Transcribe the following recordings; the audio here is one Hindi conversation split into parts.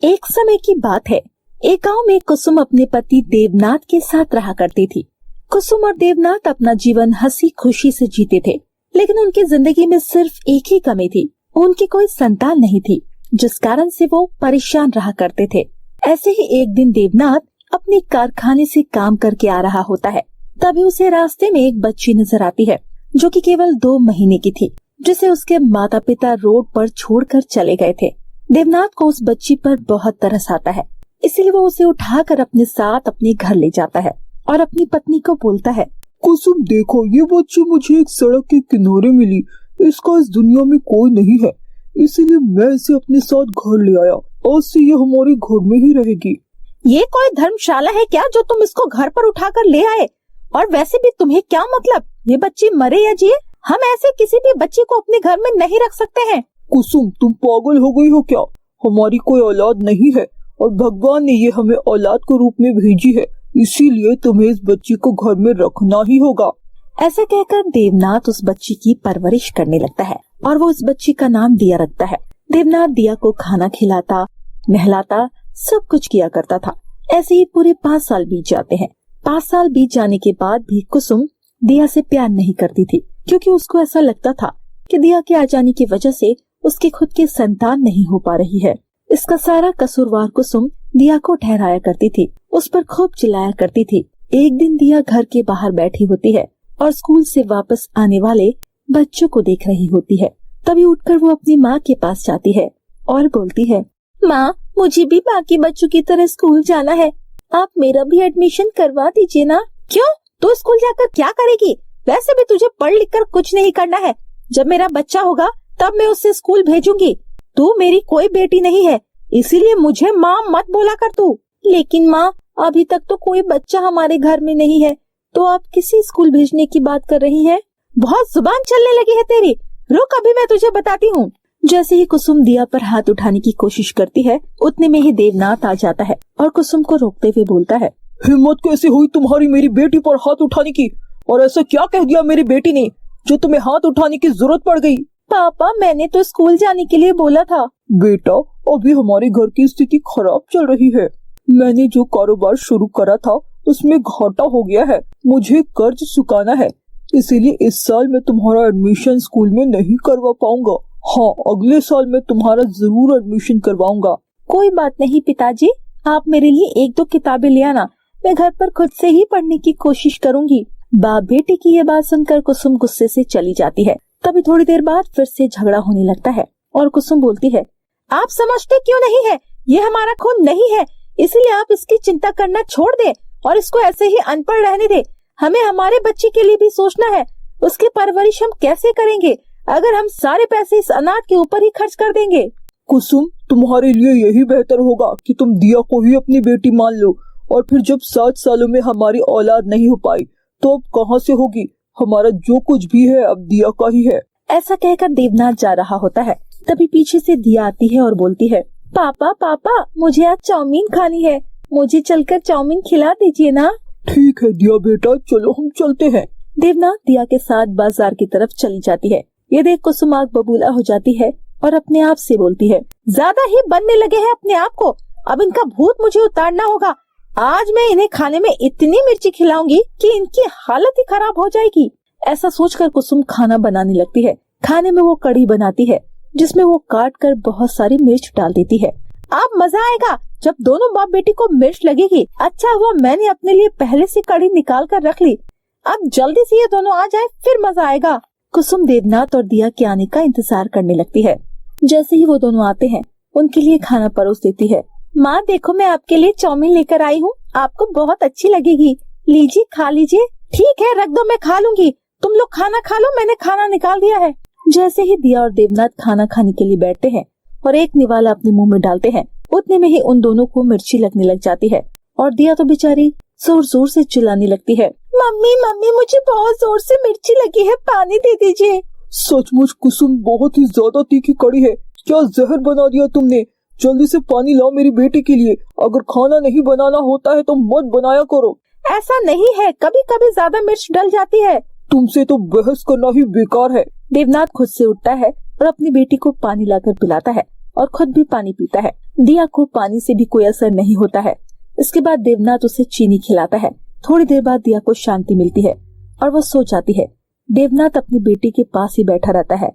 एक समय की बात है। एक गांव में कुसुम अपने पति देवनाथ के साथ रहा करती थी। कुसुम और देवनाथ अपना जीवन हंसी खुशी से जीते थे, लेकिन उनकी जिंदगी में सिर्फ एक ही कमी थी, उनकी कोई संतान नहीं थी, जिस कारण से वो परेशान रहा करते थे। ऐसे ही एक दिन देवनाथ अपने कारखाने से काम करके आ रहा होता है। तभी उसे रास्ते में एक बच्ची नजर आती है, जो कि केवल 2 महीने की थी, जिसे उसके माता पिता रोड पर छोड़कर चले गए थे। देवनाथ को उस बच्ची पर बहुत तरस आता है, इसीलिए वो उसे उठाकर अपने साथ अपने घर ले जाता है और अपनी पत्नी को बोलता है, कुसुम देखो, ये बच्ची मुझे एक सड़क के किनारे मिली। इसका इस दुनिया में कोई नहीं है, इसीलिए मैं इसे अपने साथ घर ले आया। आज से ये हमारे घर में ही रहेगी। ये कोई धर्मशाला है क्या जो तुम इसको घर पर उठाकर ले आए? और वैसे भी तुम्हें क्या मतलब, ये बच्ची मरे या जिए? हम ऐसे किसी भी बच्ची को अपने घर में नहीं रख सकते हैं। कुसुम, तुम पागल हो गई हो क्या? हमारी कोई औलाद नहीं है और भगवान ने ये हमें औलाद के रूप में भेजी है, इसीलिए तुम्हें इस बच्ची को घर में रखना ही होगा। ऐसा कहकर देवनाथ उस बच्ची की परवरिश करने लगता है और वो इस बच्ची का नाम दिया रखता है। देवनाथ दिया को खाना खिलाता, नहलाता, सब कुछ किया करता था। ऐसे ही पूरे 5 साल बीत जाते हैं। 5 साल बीत जाने के बाद भी कुसुम दिया से प्यार नहीं करती थी, क्योंकि उसको ऐसा लगता था कि दिया के आ जाने की वजह से उसके खुद की संतान नहीं हो पा रही है। इसका सारा कसूरवार कुसुम दिया को ठहराया करती थी, उस पर खूब चिल्लाया करती थी। एक दिन दिया घर के बाहर बैठी होती है और स्कूल से वापस आने वाले बच्चों को देख रही होती है। तभी उठकर वो अपनी माँ के पास जाती है और बोलती है, माँ, मुझे भी बाकी बच्चों की तरह स्कूल जाना है, आप मेरा भी एडमिशन करवा दीजिए ना। क्यों? तू स्कूल जाकर क्या करेगी? वैसे भी तुझे पढ़ लिख कर कुछ नहीं करना है। जब मेरा बच्चा होगा तब मैं उसे स्कूल भेजूंगी। तू मेरी कोई बेटी नहीं है, इसीलिए मुझे माँ मत बोला कर तू। लेकिन माँ, अभी तक तो कोई बच्चा हमारे घर में नहीं है, तो आप किसी स्कूल भेजने की बात कर रही हैं? बहुत जुबान चलने लगी है तेरी। रुक, अभी मैं तुझे बताती हूँ। जैसे ही कुसुम दिया पर हाथ उठाने की कोशिश करती है, उतने में ही देवनाथ आ जाता है और कुसुम को रोकते हुए बोलता है, हिम्मत कैसे हुई तुम्हारी मेरी बेटी पर हाथ उठाने की? और ऐसा क्या कह दिया मेरी बेटी ने जो तुम्हें हाथ उठाने की जरूरत पड़ गई? पापा, मैंने तो स्कूल जाने के लिए बोला था। बेटा, अभी हमारे घर की स्थिति खराब चल रही है। मैंने जो कारोबार शुरू करा था उसमें घाटा हो गया है, मुझे कर्ज चुकाना है, इसीलिए इस साल मैं तुम्हारा एडमिशन स्कूल में नहीं करवा पाऊंगा। हाँ, अगले साल मैं तुम्हारा जरूर एडमिशन करवाऊंगा। कोई बात नहीं पिताजी, आप मेरे लिए 1-2 किताबें ले आना, मैं घर पर खुद से ही पढ़ने की कोशिश करूंगी। बाप बेटी की ये बात सुनकर कुसुम गुस्से से चली जाती है। तभी थोड़ी देर बाद फिर से झगड़ा होने लगता है और कुसुम बोलती है, आप समझते क्यों नहीं है, ये हमारा खून नहीं है, इसलिए आप इसकी चिंता करना छोड़ दे और इसको ऐसे ही अनपढ़ रहने दे। हमें हमारे बच्चे के लिए भी सोचना है, उसकी परवरिश हम कैसे करेंगे अगर हम सारे पैसे इस अनाथ के ऊपर ही खर्च कर देंगे। कुसुम, तुम्हारे लिए यही बेहतर होगा कि तुम दिया को ही अपनी बेटी मान लो, और फिर जब 7 सालों में हमारी औलाद नहीं हो पाई तो अब कहाँ से होगी? हमारा जो कुछ भी है अब दिया का ही है। ऐसा कहकर देवनाथ जा रहा होता है। तभी पीछे से दिया आती है और बोलती है, पापा पापा, मुझे आज चाउमीन खानी है, मुझे चलकर चाउमीन खिला दीजिए ना। ठीक है दिया बेटा, चलो हम चलते हैं। देवनाथ दिया के साथ बाजार की तरफ चली जाती है। ये देख कुसुम आग बबूला हो जाती है और अपने आप से बोलती है, ज्यादा ही बनने लगे हैं अपने आप को, अब इनका भूत मुझे उतारना होगा। आज मैं इन्हें खाने में इतनी मिर्ची खिलाऊंगी कि इनकी हालत ही खराब हो जाएगी। ऐसा सोचकर कुसुम खाना बनाने लगती है। खाने में वो कढ़ी बनाती है, जिसमें वो काट कर बहुत सारी मिर्च डाल देती है। अब मजा आएगा जब दोनों बाप बेटी को मिर्च लगेगी। अच्छा हुआ मैंने अपने लिए पहले से कढ़ी निकाल कर रख ली, अब जल्दी से ये दोनों आ जाए फिर मजा आएगा। कुसुम देवनाथ और दिया के आने का इंतजार करने लगती है। जैसे ही वो दोनों आते हैं, उनके लिए खाना परोस देती है। माँ देखो, मैं आपके लिए चाउमीन लेकर आई हूँ, आपको बहुत अच्छी लगेगी, लीजिए खा लीजिए। ठीक है, रख दो, मैं खा लूंगी, तुम लोग खाना खा लो, मैंने खाना निकाल दिया है। जैसे ही दिया और देवनाथ खाना खाने के लिए बैठते हैं और एक निवाला अपने मुंह में डालते हैं, उतने में ही उन दोनों को मिर्ची लगने लग जाती है और दिया तो बेचारी जोर जोर से चिल्लाने लगती है, मम्मी मम्मी, मुझे बहुत जोर से मिर्ची लगी है, पानी दे दीजिए। सचमुच कुसुम, बहुत ही ज्यादा तीखी कड़ी है, क्या जहर बना दिया तुमने? जल्दी से पानी लाओ मेरी बेटी के लिए, अगर खाना नहीं बनाना होता है तो मत बनाया करो। ऐसा नहीं है, कभी कभी ज्यादा मिर्च डल जाती है। तुमसे तो बहस करना ही बेकार है। देवनाथ खुद से उठता है और अपनी बेटी को पानी लाकर पिलाता है और खुद भी पानी पीता है। दिया को पानी से भी कोई असर नहीं होता है। इसके बाद देवनाथ उसे चीनी खिलाता है। थोड़ी देर बाद दिया को शांति मिलती है और वो सो जाती है। देवनाथ अपनी बेटी के पास ही बैठा रहता है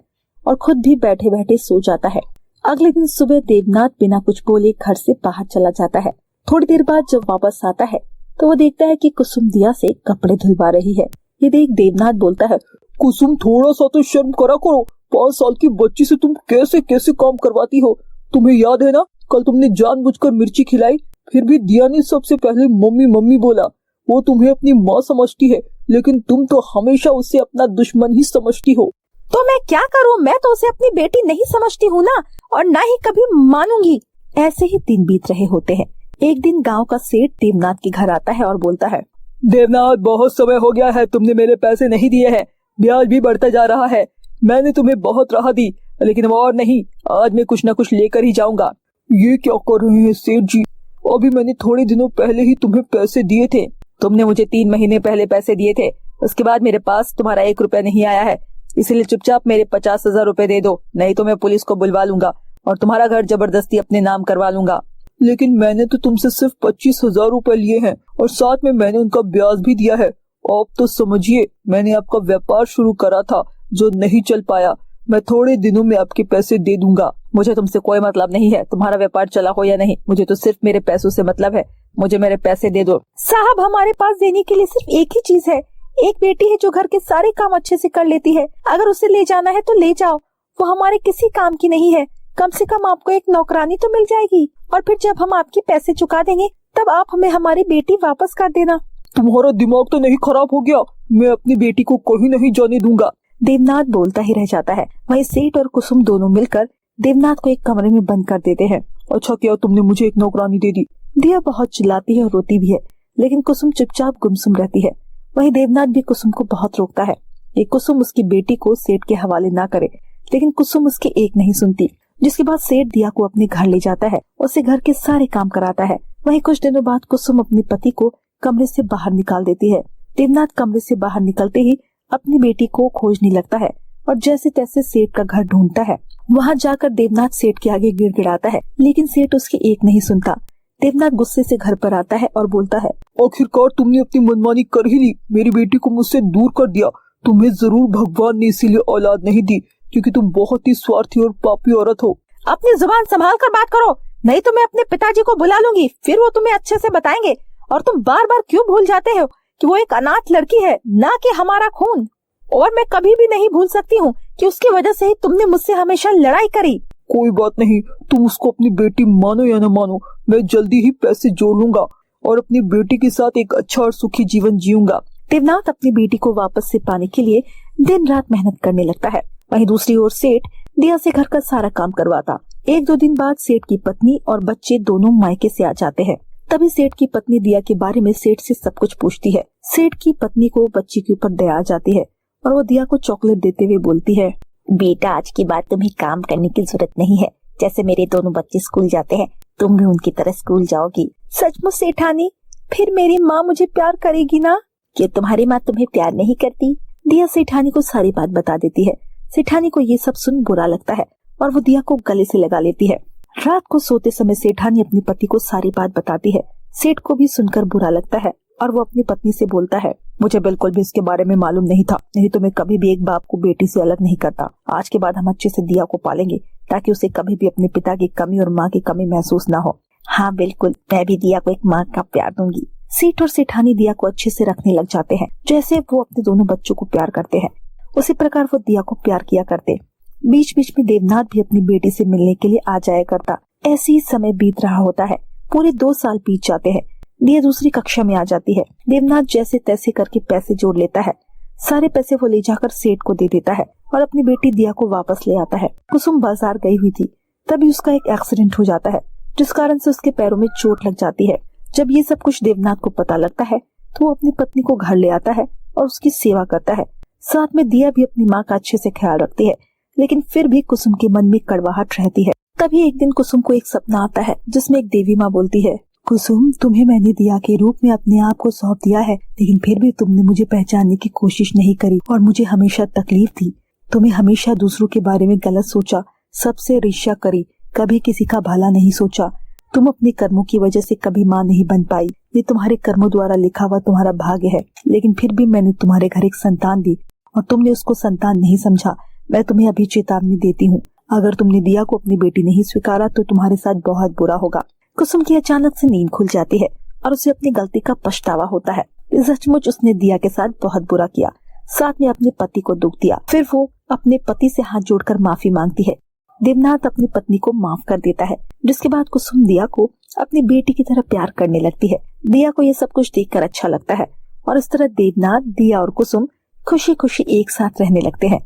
और खुद भी बैठे बैठे सो जाता है। अगले दिन सुबह देवनाथ बिना कुछ बोले घर से बाहर चला जाता है। थोड़ी देर बाद जब वापस आता है तो वो देखता है कि कुसुम दिया से कपड़े धुलवा रही है। ये देख देवनाथ बोलता है, कुसुम थोड़ा सा तो शर्म करा करो, 5 साल की बच्ची से तुम कैसे कैसे काम करवाती हो। तुम्हें याद है ना, कल तुमने जानबूझकर मिर्ची खिलाई, फिर भी दिया ने सबसे पहले मम्मी मम्मी बोला। वो तुम्हें अपनी माँ समझती है, लेकिन तुम तो हमेशा उसे अपना दुश्मन ही समझती हो। तो मैं क्या करूं, मैं तो उसे अपनी बेटी नहीं समझती हूँ ना, और ना ही कभी मानूंगी। ऐसे ही दिन बीत रहे होते हैं। एक दिन गांव का सेठ देवनाथ के घर आता है और बोलता है, देवनाथ, बहुत समय हो गया है, तुमने मेरे पैसे नहीं दिए हैं, ब्याज भी बढ़ता जा रहा है। मैंने तुम्हें बहुत राहत दी, लेकिन वो और नहीं, आज मैं कुछ न कुछ लेकर ही जाऊंगा। ये क्या कर रहे हैं सेठ जी? अभी मैंने थोड़े दिनों पहले ही तुम्हें पैसे दिए थे। तुमने मुझे 3 महीने पहले पैसे दिए थे, उसके बाद मेरे पास तुम्हारा 1 रुपया नहीं आया है। इसलिए चुपचाप मेरे 50,000 रुपए दे दो, नहीं तो मैं पुलिस को बुलवा लूंगा और तुम्हारा घर जबरदस्ती अपने नाम करवा लूंगा। लेकिन मैंने तो तुमसे सिर्फ 25,000 रुपए लिए हैं और साथ में मैंने उनका ब्याज भी दिया है। आप तो समझिए, मैंने आपका व्यापार शुरू करा था जो नहीं चल पाया। मैं थोड़े दिनों में आपके पैसे दे दूंगा। मुझे तुमसे कोई मतलब नहीं है, तुम्हारा व्यापार चला हो या नहीं, मुझे तो सिर्फ मेरे पैसों से मतलब है। मुझे मेरे पैसे दे दो। साहब, हमारे पास देने के लिए सिर्फ एक ही चीज है, एक बेटी है जो घर के सारे काम अच्छे से कर लेती है। अगर उसे ले जाना है तो ले जाओ, वो हमारे किसी काम की नहीं है। कम से कम आपको एक नौकरानी तो मिल जाएगी, और फिर जब हम आपके पैसे चुका देंगे तब आप हमें हमारी बेटी वापस कर देना। तुम्हारा दिमाग तो नहीं खराब हो गया? मैं अपनी बेटी को कहीं नहीं जाने दूंगा। देवनाथ बोलता ही रह जाता है। वहीं सेठ और कुसुम दोनों मिलकर देवनाथ को एक कमरे में बंद कर देते हैं। अच्छा किया तुमने मुझे एक नौकरानी दे दी। दिया बहुत चिल्लाती है और रोती भी है, लेकिन कुसुम चुपचाप गुमसुम रहती है। वहीं देवनाथ भी कुसुम को बहुत रोकता है कि कुसुम उसकी बेटी को सेठ के हवाले ना करे, लेकिन कुसुम उसकी एक नहीं सुनती। जिसके बाद सेठ दिया को अपने घर ले जाता है, उसे घर के सारे काम कराता है। वहीं कुछ दिनों बाद कुसुम अपने पति को कमरे से बाहर निकाल देती है। देवनाथ कमरे से बाहर निकलते ही अपनी बेटी को खोजने लगता है और जैसे तैसे सेठ का घर ढूंढता है। वहां जाकर देवनाथ सेठ के आगे गिड़गिड़ाता है, लेकिन सेठ उसकी एक नहीं सुनता। देवनाथ गुस्से से घर पर आता है और बोलता है, आखिरकार तुमने अपनी मनमानी कर ही ली, मेरी बेटी को मुझसे दूर कर दिया। तुम्हें जरूर भगवान ने इसीलिए औलाद नहीं दी, क्योंकि तुम बहुत ही स्वार्थी और पापी औरत हो। अपनी जुबान संभाल कर बात करो, नहीं तो मैं अपने पिताजी को बुला लूंगी, फिर वो तुम्हें अच्छे से बताएंगे। और तुम बार बार क्यों भूल जाते हो कि वो एक अनाथ लड़की है, ना कि हमारा खून। और मैं कभी भी नहीं भूल सकती हूँ कि उसकी वजह से ही तुमने मुझसे हमेशा लड़ाई करी। कोई बात नहीं, तुम उसको अपनी बेटी मानो या न मानो, मैं जल्दी ही पैसे जोड़ लूंगा और अपनी बेटी के साथ एक अच्छा और सुखी जीवन जीऊंगा। देवनाथ अपनी बेटी को वापस से पाने के लिए दिन रात मेहनत करने लगता है। वहीं दूसरी ओर सेठ दिया से घर का सारा काम करवाता। 1-2 दिन बाद सेठ की पत्नी और बच्चे दोनों मायके से आ जाते हैं। तभी सेठ की पत्नी दिया के बारे में सेठ से सब कुछ पूछती है। सेठ की पत्नी को बच्ची के ऊपर दया आ जाती है और वो दिया को चॉकलेट देते हुए बोलती है, बेटा, आज के बाद तुम्हें काम करने की जरूरत नहीं है। जैसे मेरे दोनों बच्चे स्कूल जाते हैं, तुम भी उनकी तरह स्कूल जाओगी। सचमुच सेठानी, फिर मेरी माँ मुझे प्यार करेगी ना? क्या तुम्हारी माँ तुम्हें प्यार नहीं करती? दिया सेठानी को सारी बात बता देती है। सेठानी को ये सब सुन बुरा लगता है और वो दिया को गले से लगा लेती है। रात को सोते समय सेठानी अपनी पति को सारी बात बताती है। सेठ को भी सुनकर बुरा लगता है और वो अपनी पत्नी से बोलता है, मुझे बिल्कुल भी इसके बारे में मालूम नहीं था, नहीं तो मैं कभी भी एक बाप को बेटी से अलग नहीं करता। आज के बाद हम अच्छे से दिया को पालेंगे ताकि उसे कभी भी अपने पिता की कमी और माँ की कमी महसूस ना हो। हाँ बिल्कुल, मैं भी दिया को एक माँ का प्यार दूंगी। सेठ और सेठानी दिया को अच्छे से रखने लग जाते हैं। जैसे वो अपने दोनों बच्चों को प्यार करते हैं, उसी प्रकार वो दिया को प्यार किया करते। बीच बीच में देवनाथ भी अपनी बेटी से मिलने के लिए आ जाया करता। ऐसे ही समय बीत रहा होता है। पूरे 2 साल बीत जाते हैं। दिया दूसरी कक्षा में आ जाती है। देवनाथ जैसे तैसे करके पैसे जोड़ लेता है। सारे पैसे वो ले जाकर सेठ को दे देता है और अपनी बेटी दिया को वापस ले आता है। कुसुम बाजार गई हुई थी, तभी उसका एक एक्सीडेंट हो जाता है, जिस कारण से उसके पैरों में चोट लग जाती है। जब ये सब कुछ देवनाथ को पता लगता है तो वो अपनी पत्नी को घर ले आता है और उसकी सेवा करता है। साथ में दिया भी अपनी माँ का अच्छे से ख्याल रखती है, लेकिन फिर भी कुसुम के मन में कड़वाहट रहती है। तभी एक दिन कुसुम को एक सपना आता है, जिसमें एक देवी माँ बोलती है, कुसुम, तुम्हें मैंने दिया के रूप में अपने आप को सौंप दिया है, लेकिन फिर भी तुमने मुझे पहचानने की कोशिश नहीं करी और मुझे हमेशा तकलीफ थी। तुम्हें हमेशा दूसरों के बारे में गलत सोचा, सबसे ईर्ष्या करी, कभी किसी का भला नहीं सोचा। तुम अपने कर्मों की वजह से कभी माँ नहीं बन पाई। ये तुम्हारे कर्मों द्वारा लिखा हुआ तुम्हारा भाग्य है। लेकिन फिर भी मैंने तुम्हारे घर एक संतान दी और तुमने उसको संतान नहीं समझा। मैं तुम्हें अभी चेतावनी देती हूँ, अगर तुमने दिया को अपनी बेटी नहीं स्वीकारा तो तुम्हारे साथ बहुत बुरा होगा। कुसुम की अचानक से नींद खुल जाती है और उसे अपनी गलती का पछतावा होता है। सचमुच उसने दिया के साथ बहुत बुरा किया, साथ में अपने पति को दुख दिया। फिर वो अपने पति से हाथ जोड़कर माफी मांगती है। देवनाथ अपनी पत्नी को माफ कर देता है, जिसके बाद कुसुम दिया को अपनी बेटी की तरह प्यार करने लगती है। दिया को यह सब कुछ देखकर अच्छा लगता है और इस तरह देवनाथ, दिया और कुसुम खुशी खुशी एक साथ रहने लगते हैं।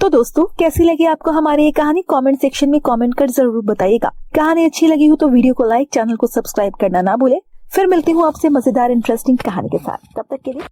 तो दोस्तों, कैसी लगी आपको हमारी ये कहानी? कमेंट सेक्शन में कमेंट कर जरूर बताइएगा। कहानी अच्छी लगी हो तो वीडियो को लाइक, चैनल को सब्सक्राइब करना ना भूले। फिर मिलती हूँ आपसे मजेदार इंटरेस्टिंग कहानी के साथ। तब तक के लिए